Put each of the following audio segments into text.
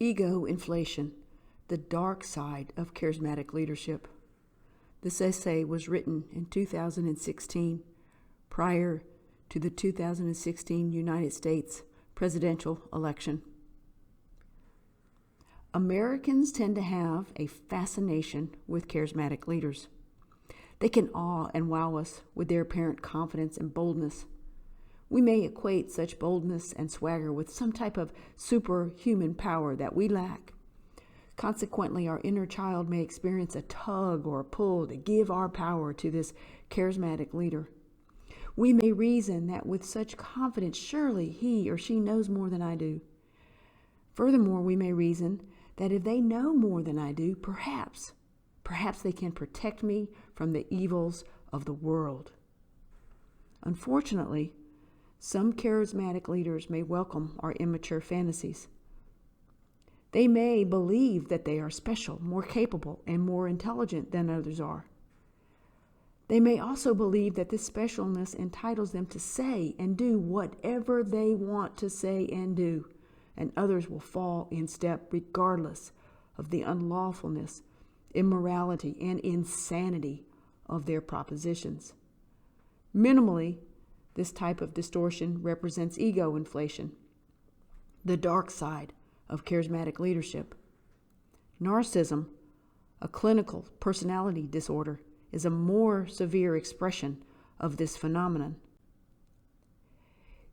Ego Inflation, the Dark Side of Charismatic Leadership. This essay was written in 2016, prior to the 2016 United States presidential election. Americans tend to have a fascination with charismatic leaders. They can awe and wow us with their apparent confidence and boldness. We may equate such boldness and swagger with some type of superhuman power that we lack. Consequently, our inner child may experience a tug or a pull to give our power to this charismatic leader. We may reason that with such confidence, surely he or she knows more than I do. Furthermore, we may reason that if they know more than I do, perhaps they can protect me from the evils of the world. Unfortunately, some charismatic leaders may welcome our immature fantasies. They may believe that they are special, more capable, and more intelligent than others are. They may also believe that this specialness entitles them to say and do whatever they want to say and do, and others will fall in step regardless of the unlawfulness, immorality, and insanity of their propositions. Minimally, this type of distortion represents ego inflation, the dark side of charismatic leadership. Narcissism, a clinical personality disorder, is a more severe expression of this phenomenon.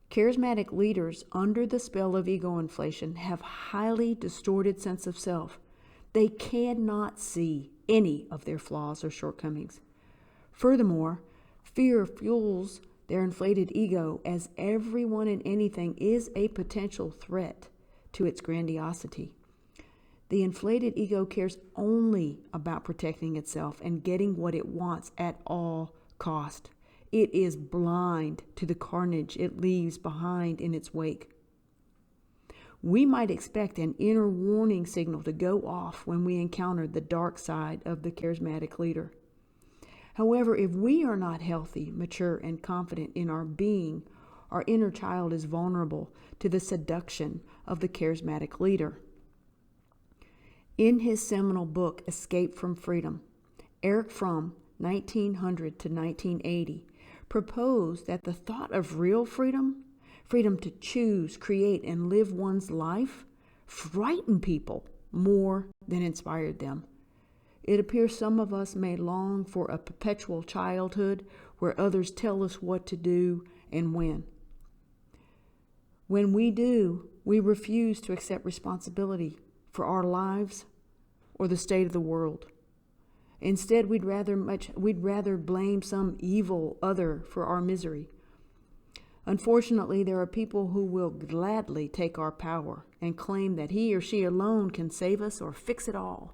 Charismatic leaders under the spell of ego inflation have highly distorted sense of self. They cannot see any of their flaws or shortcomings. Furthermore, fear fuels their inflated ego, as everyone and anything is a potential threat to its grandiosity. The inflated ego cares only about protecting itself and getting what it wants at all cost. It is blind to the carnage it leaves behind in its wake. We might expect an inner warning signal to go off when we encounter the dark side of the charismatic leader. However, if we are not healthy, mature, and confident in our being, our inner child is vulnerable to the seduction of the charismatic leader. In his seminal book, Escape from Freedom, Erich Fromm, 1900 to 1980, proposed that the thought of real freedom to choose, create, and live one's life, frightened people more than inspired them. It appears some of us may long for a perpetual childhood where others tell us what to do and when. When we do, we refuse to accept responsibility for our lives or the state of the world. Instead, we'd rather blame some evil other for our misery. Unfortunately, there are people who will gladly take our power and claim that he or she alone can save us or fix it all.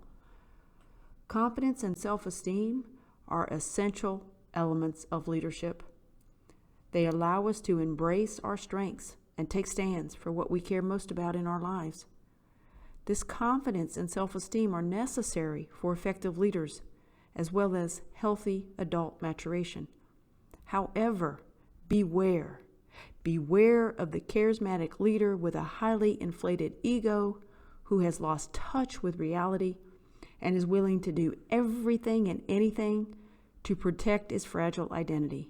Confidence and self-esteem are essential elements of leadership. They allow us to embrace our strengths and take stands for what we care most about in our lives. This confidence and self-esteem are necessary for effective leaders, as well as healthy adult maturation. However, beware of the charismatic leader with a highly inflated ego who has lost touch with reality and is willing to do everything and anything to protect its fragile identity.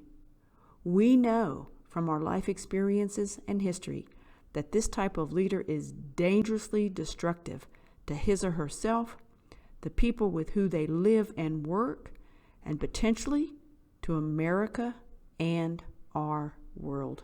We know from our life experiences and history that this type of leader is dangerously destructive to his or herself, the people with whom they live and work, and potentially to America and our world.